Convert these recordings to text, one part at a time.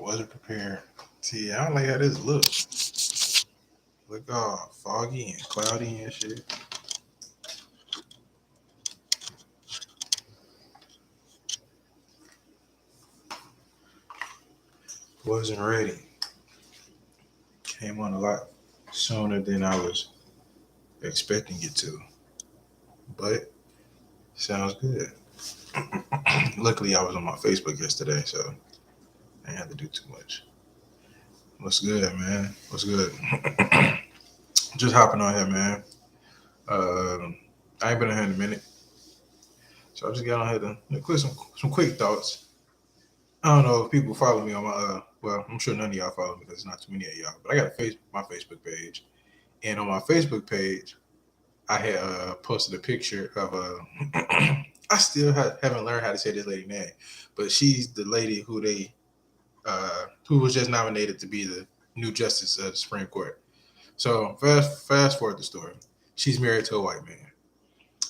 wasn't prepared. See, I don't like how this looks. Look all foggy and cloudy and shit. Wasn't ready. Came on a lot sooner than I was expecting it to. But sounds good. Luckily, I was on my Facebook yesterday, so I didn't have to do too much. What's good, man? What's good? Just hopping on here, man. I ain't been on here in a minute, so I just got on here to quick some quick thoughts. I don't know if people follow me on my well, I'm sure none of y'all follow me because there's not too many of y'all. But I got a my Facebook page, and on my Facebook page, I had posted a picture of I still haven't learned how to say this lady name, but she's the lady who was just nominated to be the new justice of the Supreme Court. So fast forward the story. She's married to a white man,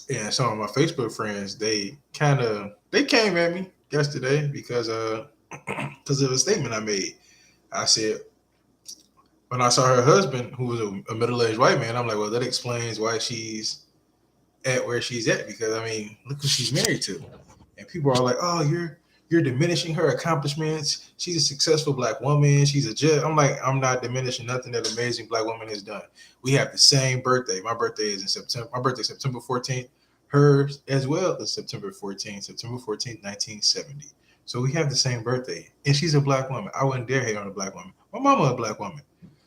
and some of my Facebook friends they came at me yesterday because because of a statement I made. I said when I saw her husband, who was a middle aged white man, I'm like, well, that explains why she's at where she's at because I mean, look who she's married to, and people are like, oh, you're diminishing her accomplishments. She's a successful black woman. She's a judge. I'm like, I'm not diminishing nothing that amazing black woman has done. We have the same birthday. My birthday is in September. My birthday is September 14th. Hers as well is September 14th, 1970. So we have the same birthday. And she's a black woman. I wouldn't dare hate on a black woman. My mama a black woman.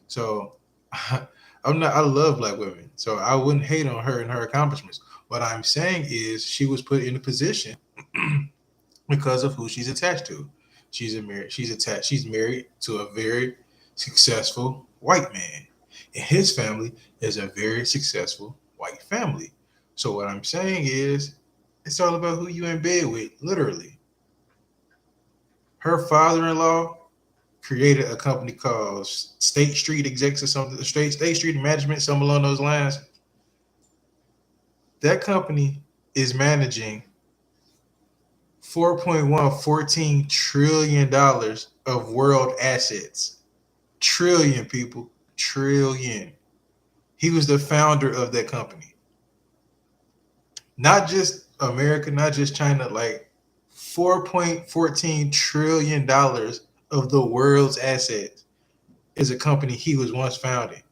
So I love black women. So I wouldn't hate on her and her accomplishments. What I'm saying is she was put in a position because of who she's attached to. She's married to a very successful white man. And his family is a very successful white family. So what I'm saying is it's all about who you in bed with, literally. Her father-in-law created a company called State Street Execs or something, State Street Management, something along those lines. That company is managing 4.114 trillion dollars of world assets. Trillion, people, trillion. He was the founder of that company. Not just America, not just China, like 4.14 trillion dollars of the world's assets is a company he was once founded.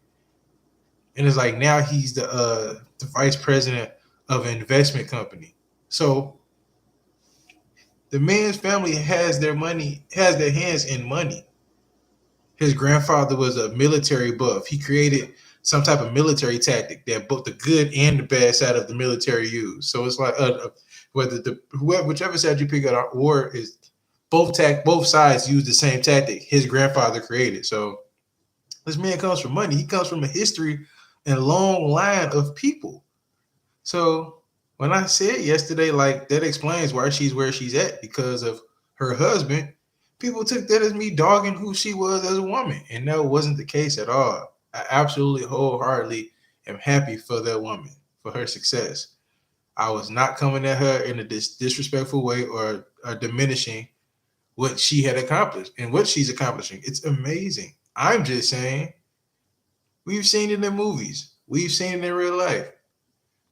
And it's like now he's the vice president of an investment company. So the man's family has their hands in money. His grandfather was a military buff. He created some type of military tactic that both the good and the bad side of the military use. So it's like whichever side you pick up, war is both sides use the same tactic his grandfather created. So this man comes from money. He comes from a history and long line of people. So when I said yesterday, like that explains why she's where she's at because of her husband, people took that as me dogging who she was as a woman. And that wasn't the case at all. I absolutely wholeheartedly am happy for that woman, for her success. I was not coming at her in a disrespectful way or diminishing what she had accomplished and what she's accomplishing. It's amazing. I'm just saying, we've seen it in movies. We've seen it in real life.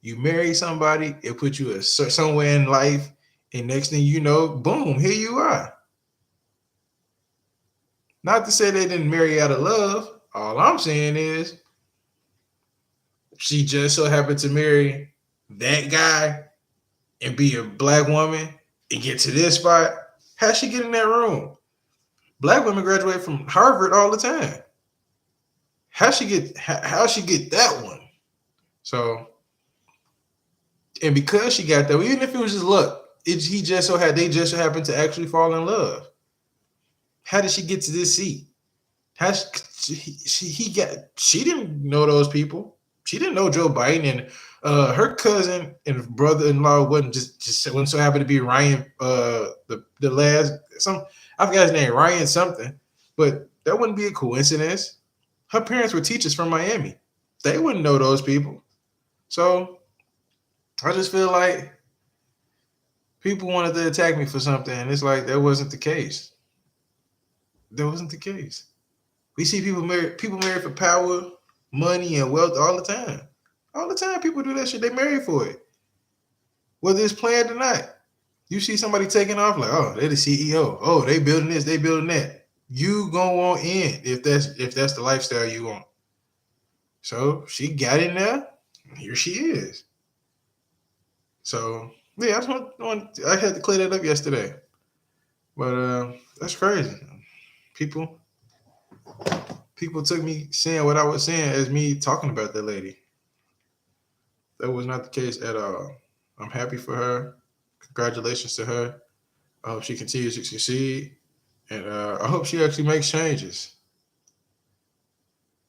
You marry somebody, it puts you somewhere in life, and next thing you know, boom, here you are. Not to say they didn't marry out of love. All I'm saying is she just so happened to marry that guy and be a black woman and get to this spot. How'd she get in that room? Black women graduate from Harvard all the time. How she get that one? So, and because she got that, even if it was just luck, they just so happened to actually fall in love. How did she get to this seat? She didn't know those people. She didn't know Joe Biden, and her cousin and brother-in-law wasn't so happen to be Ryan, the last I forgot his name, Ryan something, but that wouldn't be a coincidence. Her parents were teachers from Miami. They wouldn't know those people. So I just feel like people wanted to attack me for something, and it's like that wasn't the case. That wasn't the case. We see people married for power, money, and wealth all the time. All the time, people do that shit. They marry for it, whether it's planned or not. You see somebody taking off like, oh, they're the CEO. Oh, they building this, they building that. You gonna want in if that's the lifestyle you want. So she got in there. Here she is. So yeah, I had to clear that up yesterday. But that's crazy. People people took me saying what I was saying as me talking about that lady. That was not the case at all. I'm happy for her. Congratulations to her. I hope she continues to succeed, and I hope she actually makes changes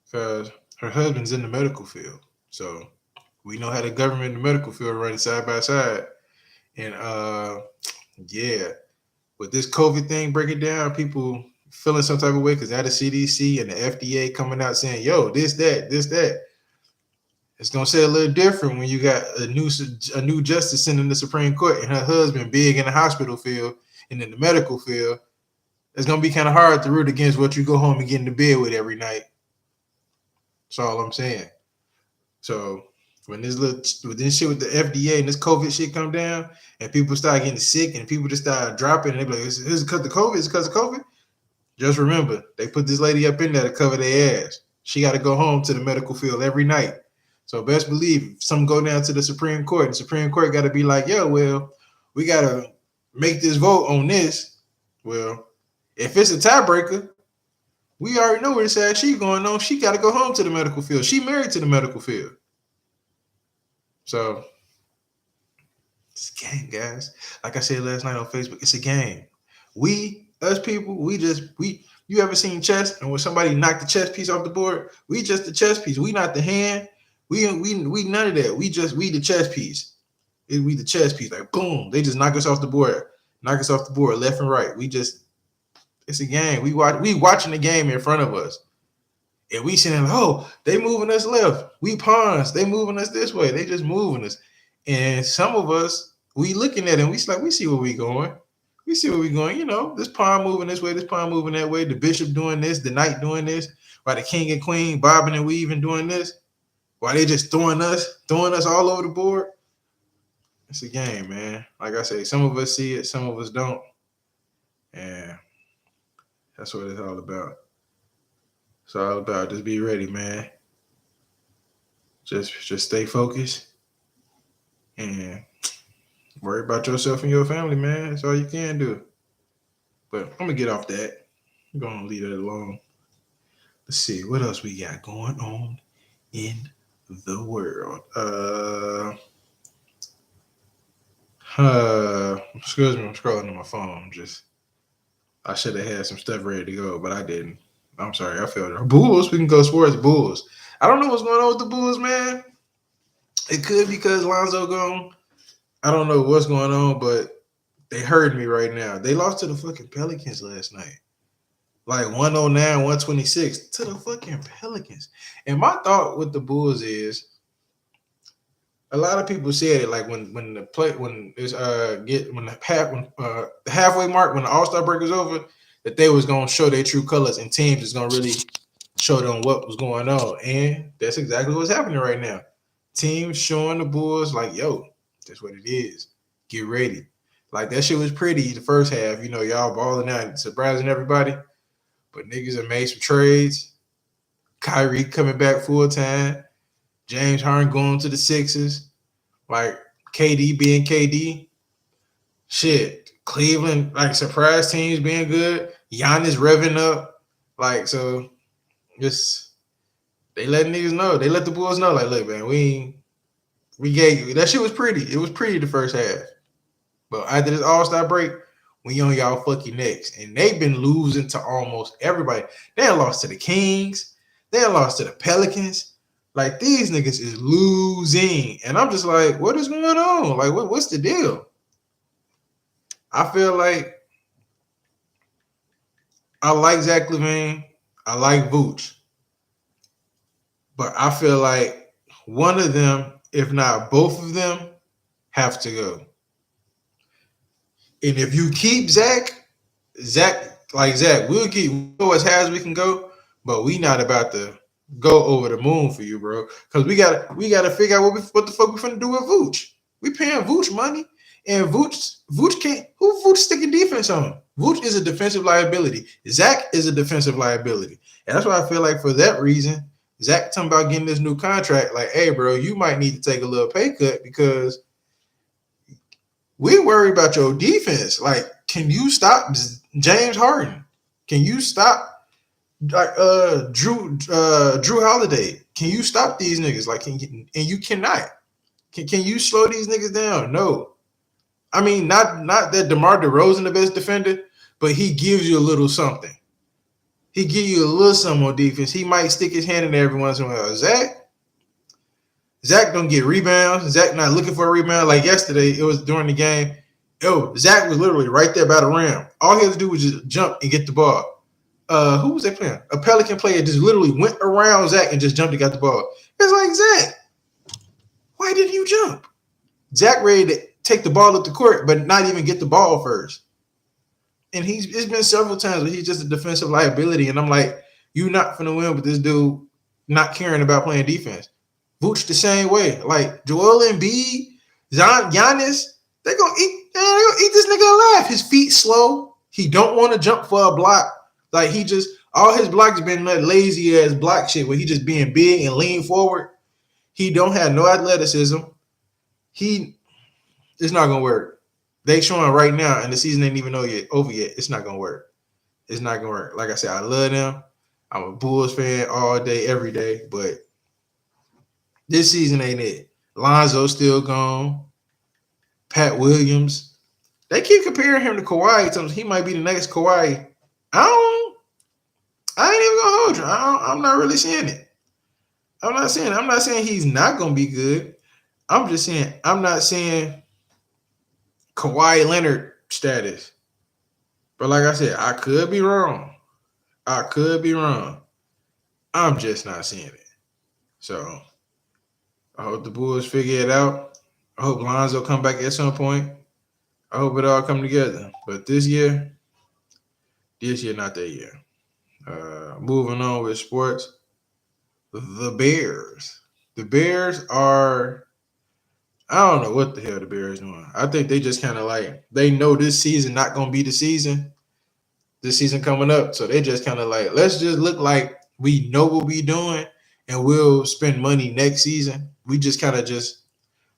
because her husband's in the medical field. So we know how the government and the medical field are running side by side. And yeah, with this COVID thing breaking down, people feeling some type of way because now the CDC and the FDA coming out saying, "Yo, this, that, this, that." It's gonna say a little different when you got a new justice in the Supreme Court and her husband big in the hospital field and in the medical field. It's gonna be kind of hard to root against what you go home and get into bed with every night. That's all I'm saying. So when this shit with the FDA and this COVID shit come down and people start getting sick and people just start dropping and they be like, "Is it because of COVID? Is it because of COVID?" Just remember, they put this lady up in there to cover their ass. She got to go home to the medical field every night. So best believe if something go down to the Supreme Court, the Supreme Court got to be like, "Yo, well, we got to make this vote on this." Well, if it's a tiebreaker, we already know where this ass she going on. She got to go home to the medical field. She married to the medical field. So it's a game, guys. Like I said last night on Facebook, it's a game. Us people, you ever seen chess and when somebody knocked the chess piece off the board, we just the chess piece. We not the hand. We none of that. We the chess piece. We the chess piece. Like boom, they just knock us off the board. Knock us off the board left and right. It's a game. We watching the game in front of us. And we saying, oh, they moving us left. We pawns. They moving us this way. They just moving us. And some of us, we looking at it and we see where we going. We see where we going. You know, this pawn moving this way, this pawn moving that way. The bishop doing this, the knight doing this. While the king and queen bobbing and weaving doing this. While they just throwing us all over the board. It's a game, man. Like I say, some of us see it, some of us don't. And that's what it's all about. It's all about just be ready, man. Just stay focused and worry about yourself and your family, man. That's all you can do. But I'm gonna get off that. I'm gonna leave it alone. Let's see what else we got going on in the world. Excuse me, I'm scrolling on my phone. I should have had some stuff ready to go, but I didn't. I'm sorry, I failed. Bulls, we can go sports. Bulls. I don't know what's going on with the Bulls, man. It could be because Lonzo gone. I don't know what's going on, but they hurt me right now. They lost to the fucking Pelicans last night. Like 109, 126 to the fucking Pelicans. And my thought with the Bulls is a lot of people said it like when the halfway mark, when the All-Star break is over, that they was gonna show their true colors and teams is gonna really show them what was going on. And that's exactly what's happening right now. Teams showing the Bulls like, yo, that's what it is. Get ready. Like that shit was pretty the first half, you know, y'all balling out, surprising everybody. But niggas have made some trades. Kyrie coming back full time. James Harden going to the Sixers. Like KD being KD. Shit. Cleveland, like surprise teams being good. Giannis revving up. Like, so just they let niggas know. They let the Bulls know, like, look, man, we gave you that shit was pretty. It was pretty the first half. But after this All-Star break, we on y'all fucking necks. And they've been losing to almost everybody. They lost to the Kings. They lost to the Pelicans. Like, these niggas is losing. And I'm just like, what is going on? Like, what's the deal? I feel like I like Zach LaVine. I like Vooch. But I feel like one of them, if not both of them, have to go. And if you keep Zach like Zach, we'll go as high as we can go, but we not about to go over the moon for you, bro. Because we gotta figure out what the fuck we finna do with Vooch. We paying Vooch money, and Vooch can't. Who Vooch sticking defense on? Vooch is a defensive liability. Zach is a defensive liability, and that's why I feel like for that reason, Zach talking about getting this new contract. Like, hey, bro, you might need to take a little pay cut because we worry about your defense. Like, can you stop James Harden? Can you stop like Drew Holiday? Can you stop these niggas? Like, and you cannot. Can you slow these niggas down? No. I mean, not that DeMar DeRozan the best defender, but he gives you a little something. He give you a little something on defense. He might stick his hand in there every once in a while. Zach don't get rebounds. Zach not looking for a rebound. Like yesterday, it was during the game. Zach was literally right there by the rim. All he had to do was just jump and get the ball. Who was they playing? A Pelican player just literally went around Zach and just jumped and got the ball. It's like, Zach, why didn't you jump? Zach ready to take the ball up the court, but not even get the ball first. And it's been several times where he's just a defensive liability. And I'm like, you not finna win with this dude not caring about playing defense. Vooch the same way. Like Joel Embiid, Giannis, they're gonna eat this nigga alive. His feet slow. He don't want to jump for a block. Like all his blocks been that lazy ass block shit where he just being big and lean forward. He don't have no athleticism. It's not gonna work. They showing right now, and the season ain't even over yet. It's not gonna work. It's not gonna work. Like I said, I love them. I'm a Bulls fan all day, every day, but this season ain't it. Lonzo's still gone. Pat Williams. They keep comparing him to Kawhi. He might be the next Kawhi. I ain't even gonna hold you. I'm not really seeing it. I'm not saying he's not gonna be good. I'm just saying I'm not saying Kawhi Leonard status. But like I said, I could be wrong. I'm just not seeing it. So I hope the Bulls figure it out. I hope Lonzo come back at some point. I hope it all come together. But this year, not that year. Moving on with sports. The Bears. The Bears are, I don't know what the hell the Bears doing. I think they just kind of like, they know this season not going to be the season. This season coming up. So they just kind of like, let's just look like we know what we doing and we'll spend money next season. We just kind of just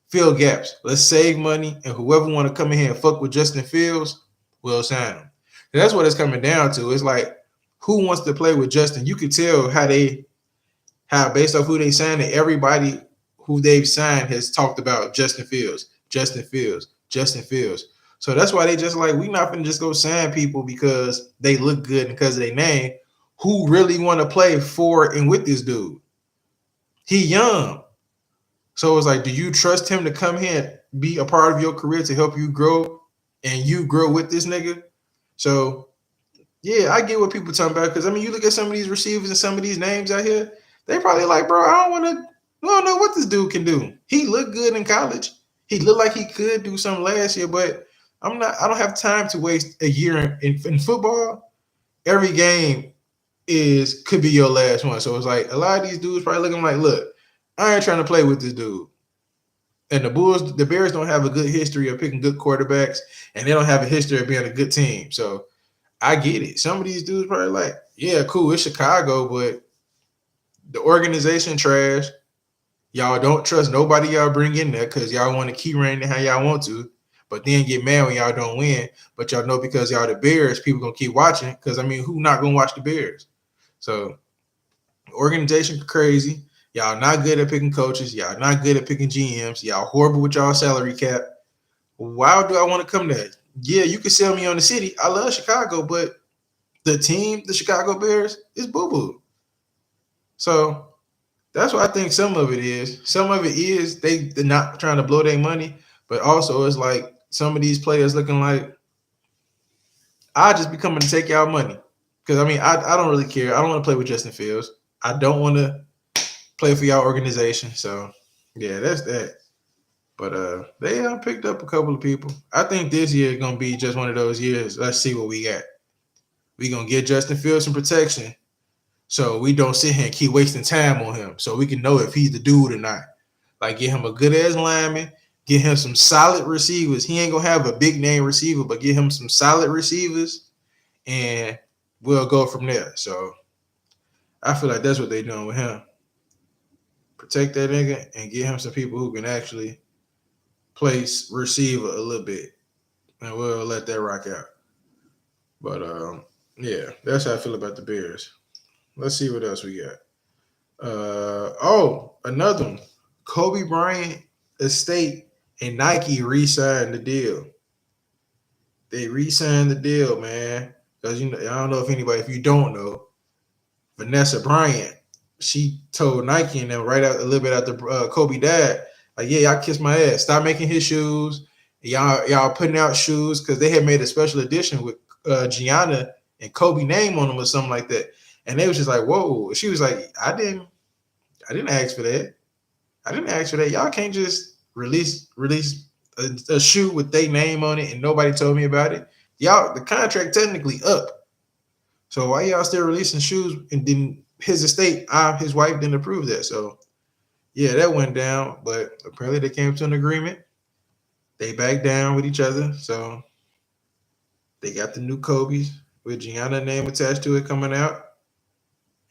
fill gaps. Let's save money, and whoever want to come in here and fuck with Justin Fields, we'll sign him. And that's what it's coming down to. It's like, who wants to play with Justin? You could tell how based off who they signed, and everybody who they've signed has talked about Justin Fields. So that's why they just like, we not gonna just go sign people because they look good and because of their name. Who really want to play for and with this dude? He young. So it's like, do you trust him to come here and be a part of your career to help you grow and you grow with this nigga? So, yeah, I get what people talking about because, I mean, you look at some of these receivers and some of these names out here, they probably like, bro, I don't know what this dude can do. He looked good in college. He looked like he could do something last year, but I don't have time to waste a year in football. Every game could be your last one. So it's like a lot of these dudes probably looking like, look, I ain't trying to play with this dude. And the Bears don't have a good history of picking good quarterbacks, and they don't have a history of being a good team. So I get it. Some of these dudes probably like, yeah, cool, it's Chicago, but the organization trash. Y'all don't trust nobody y'all bring in there because y'all want to keep running how y'all want to, but then get mad when y'all don't win. But y'all know because y'all the Bears, people gonna keep watching. Because I mean, who not gonna watch the Bears? So organization crazy. Y'all not good at picking coaches. Y'all not good at picking GMs. Y'all horrible with y'all salary cap. Why do I want to come there? Yeah, you can sell me on the city. I love Chicago, but the team, the Chicago Bears, is boo-boo. So that's what I think some of it is. Some of it is they're not trying to blow their money, but also it's like some of these players looking like, I just be coming to take y'all money. Because, I mean, I don't really care. I don't want to play with Justin Fields. I don't want to play for y'all organization. So, yeah, that's that. But they picked up a couple of people. I think this year is going to be just one of those years. Let's see what we got. We gonna get Justin Fields some protection, so we don't sit here and keep wasting time on him. So we can know if he's the dude or not. Like get him a good ass lineman, get him some solid receivers. He ain't gonna have a big name receiver, but get him some solid receivers, and we'll go from there. So I feel like that's what they're doing with him. Protect that nigga and get him some people who can actually place receiver a little bit, and we'll let that rock out. But yeah, that's how I feel about the Bears. Let's see what else we got. Another one. Kobe Bryant estate and Nike re-signed the deal. They re-signed the deal, man. Because I don't know if you don't know, Vanessa Bryant, she told Nike and them right out a little bit after Kobe died, like, yeah, y'all kiss my ass. Stop making his shoes. Y'all putting out shoes because they had made a special edition with Gianna and Kobe name on them or something like that. And they was just like, whoa. She was like, I didn't ask for that. I didn't ask for that. Y'all can't just release a shoe with their name on it and nobody told me about it. Y'all, the contract technically up. So why y'all still releasing shoes and then his estate, his wife didn't approve that. So yeah, that went down. But apparently they came to an agreement. They backed down with each other. So they got the new Kobe's with Gianna name attached to it coming out.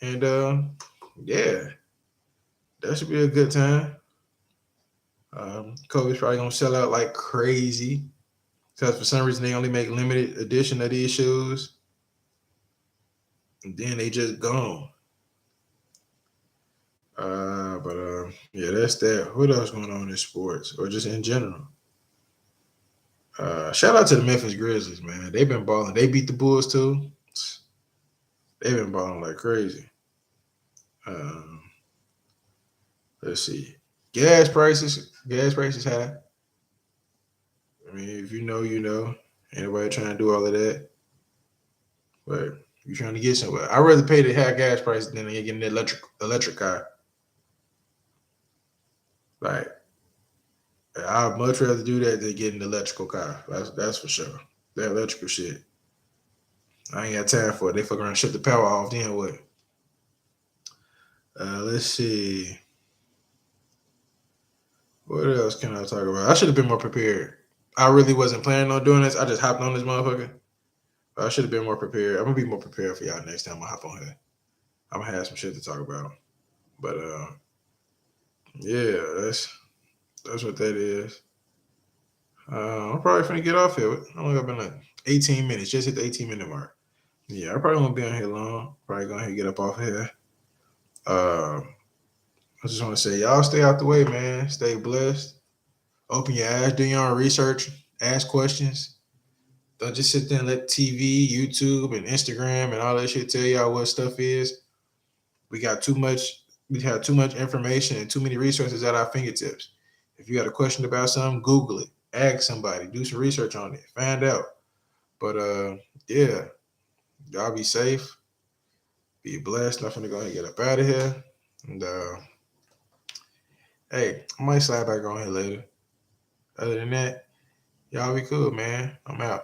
And yeah, that should be a good time. Kobe's probably gonna sell out like crazy because for some reason they only make limited edition of these shoes, and then they just gone. But yeah, that's that. What else going on in sports or just in general? Shout out to the Memphis Grizzlies, man. They've been balling. They beat the Bulls too. They've been balling like crazy. Um, let's see. Gas prices high. I mean, if you know, you know. Ain't nobody trying to do all of that. But you're trying to get somewhere. I'd rather pay the high gas prices than getting an electric car. Like, I'd much rather do that than get an electrical car. That's for sure. That electrical shit, I ain't got time for it. They fuck around and shut the power off. Then what? Let's see. What else can I talk about? I should have been more prepared. I really wasn't planning on doing this. I just hopped on this motherfucker. I should have been more prepared. I'm gonna be more prepared for y'all next time I hop on here. I'm gonna have some shit to talk about. But yeah, that's what that is. I'm probably finna get off here. I only got been like 18 minutes. Just hit the 18-minute mark. Yeah, I probably won't be on here long. Probably gonna get up off of here. I just want to say, y'all stay out the way, man. Stay blessed. Open your eyes. Do your own research. Ask questions. Don't just sit there and let TV, YouTube, and Instagram and all that shit tell y'all what stuff is. We got too much. We have too much information and too many resources at our fingertips. If you got a question about something, Google it. Ask somebody. Do some research on it. Find out. But yeah, y'all be safe. Be blessed. I'm finna go ahead and get up out of here. And hey, I might slide back on here later. Other than that, y'all be cool, man. I'm out.